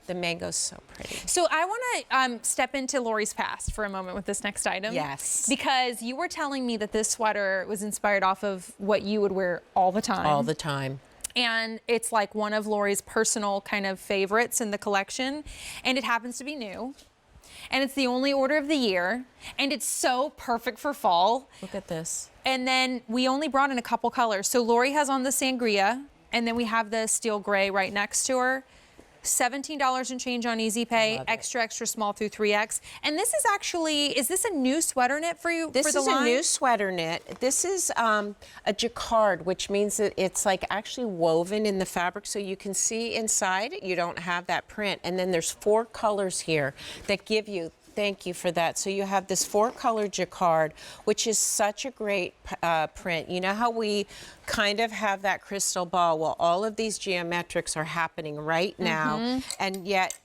The mango's so pretty. So I want to step into Lori's past for a moment with this next item. Yes. Because you were telling me that this sweater was inspired off of what you would wear all the time. All the time. And it's like one of Lori's personal kind of favorites in the collection. And it happens to be new. And it's the only order of the year. And it's so perfect for fall. Look at this. And then we only brought in a couple colors. So Lori has on the sangria, and then we have the steel gray right next to her. $17 and change on Easy Pay, extra small through 3X. And this is actually, is this a new sweater knit for you? This is a new sweater knit. This is a Jacquard, which means that it's like actually woven in the fabric, so you can see inside. You don't have that print. And then there's 4 colors here that give you. Thank you for that. So you have this 4-color Jacquard, which is such a great print. You know how we kind of have that crystal ball? Well, all of these geometrics are happening right now, and yet,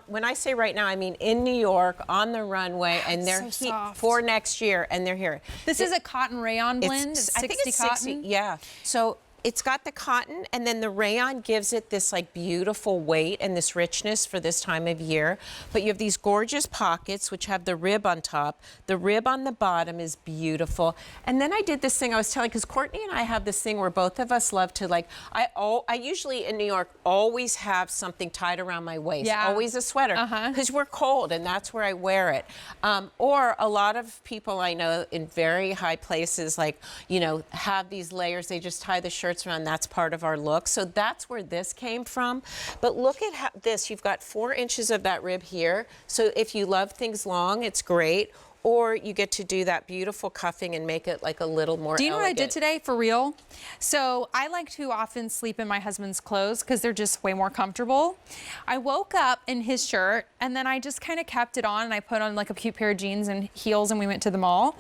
when I say right now, I mean in New York, on the runway, and they're for next year, and they're here. This is a cotton rayon blend. It's 60 I think it's cotton. 60, yeah. So it's got the cotton, and then the rayon gives it this like beautiful weight and this richness for this time of year. But you have these gorgeous pockets, which have the rib on top. The rib on the bottom is beautiful. And then I did this thing I was telling, because Courtney and I have this thing where both of us love to like, I usually in New York always have something tied around my waist, always a sweater, because we're cold and that's where I wear it. Or a lot of people I know in very high places, like, you know, have these layers, they just tie the shirt around. That's part of our look. So that's where this came from. But look at how this, you've got 4 inches of that rib here. So if you love things long, it's great. Or you get to do that beautiful cuffing and make it like a little more Do you know elegant. what I did today, for real? So I like to often sleep in my husband's clothes because they're just way more comfortable. I woke up in his shirt, and then I just kind of kept it on, and I put on like a cute pair of jeans and heels, and we went to the mall.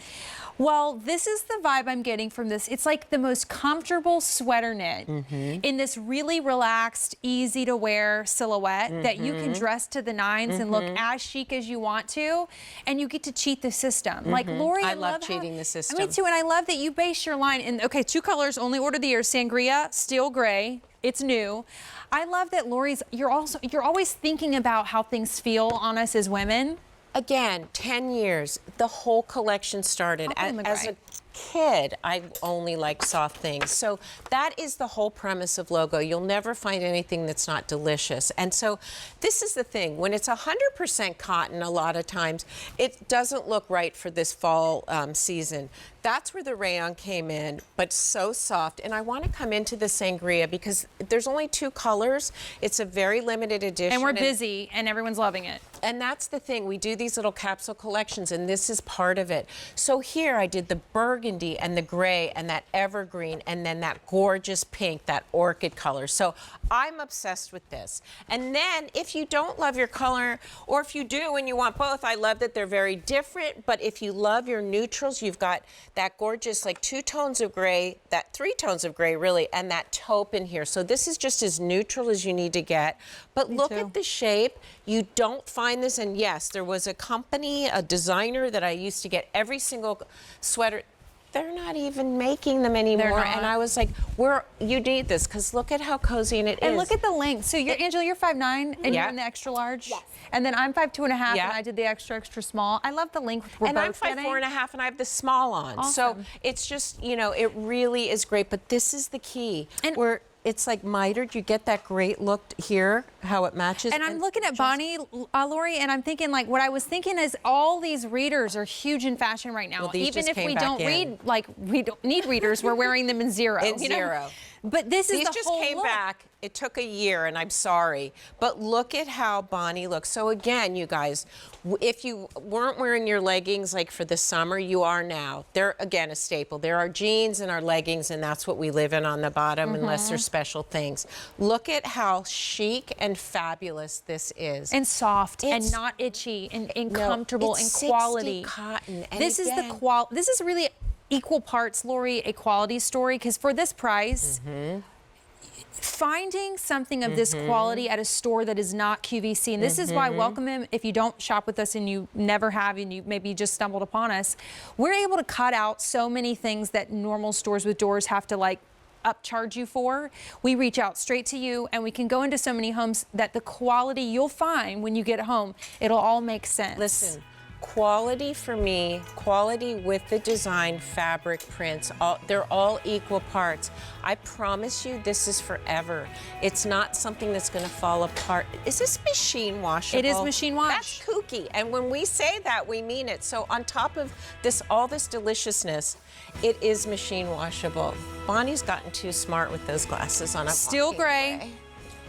Well, this is the vibe I'm getting from this. It's like the most comfortable sweater knit in this really relaxed, easy to wear silhouette that you can dress to the nines and look as chic as you want to, and you get to cheat the system. Like Lori, I love cheating the system. Me too, and I love that you base your line in, okay, 2 colors, only order of the year, sangria, steel gray, it's new. I love that Lori's, you're always thinking about how things feel on us as women. Again, 10 years, the whole collection started. As a kid, I only like soft things. So that is the whole premise of Logo. You'll never find anything that's not delicious. And so this is the thing. When it's 100% cotton, a lot of times, it doesn't look right for this fall season. That's where the rayon came in, but so soft. And I want to come into the sangria because there's only 2 colors. It's a very limited edition. And we're busy, and everyone's loving it. And that's the thing. We do these little capsule collections, and this is part of it. So here I did the burgundy and the gray and that evergreen and then that gorgeous pink, that orchid color. So I'm obsessed with this. And then if you don't love your color, or if you do and you want both, I love that they're very different. But if you love your neutrals, you've got that gorgeous like 2 tones of gray, that 3 tones of gray really, and that taupe in here. So this is just as neutral as you need to get. But look at the shape. You don't find this, and yes, there was a company, a designer that I used to get every single sweater. They're not even making them anymore. And I was like, you need this, because look at how cozy it is. And look at the length. So you're, Angela, you're 5'9", and you're in the extra large? Yes. And then I'm 5'2.5", and I did the extra small. I love the length we're and both I'm 5'4.5", and I have the small on. Awesome. So it's just, you know, it really is great. But this is the key. And it's like mitered. You get that great look here, how it matches. And I'm looking at Bonnie, Lori, and I'm thinking, like, what I was thinking is all these readers are huge in fashion right now. Well, even if we don't read, like, we don't need readers, we're wearing them in zero. In zero. But this is These just came back. It took a year, and I'm sorry. But look at how Bonnie looks. So again, you guys, if you weren't wearing your leggings like for the summer, you are now. They're, again, a staple. There are jeans and our leggings, and that's what we live in on the bottom, unless there's special things. Look at how chic and fabulous this is. And soft, and not itchy, and comfortable, and quality. Cotton. And this is the quality. This is really equal parts, Lori, a quality story, because for this price, finding something of this quality at a store that is not QVC, and this is why, welcome him, if you don't shop with us and you never have, and you maybe just stumbled upon us, we're able to cut out so many things that normal stores with doors have to like upcharge you for. We reach out straight to you, and we can go into so many homes that the quality you'll find when you get home, it'll all make sense. Listen, quality for me, quality with the design, fabric, prints, they're all equal parts. I promise you this is forever. It's not something that's going to fall apart. Is this machine washable? It is machine wash. That's kooky. And when we say that, we mean it. So on top of this, all this deliciousness, it is machine washable. Bonnie's gotten too smart with those glasses on. Still gray.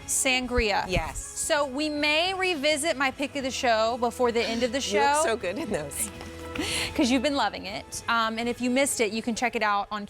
Sangria. Yes. So we may revisit my pick of the show before the end of the show. You look so good in those. Because you've been loving it. And if you missed it, you can check it out on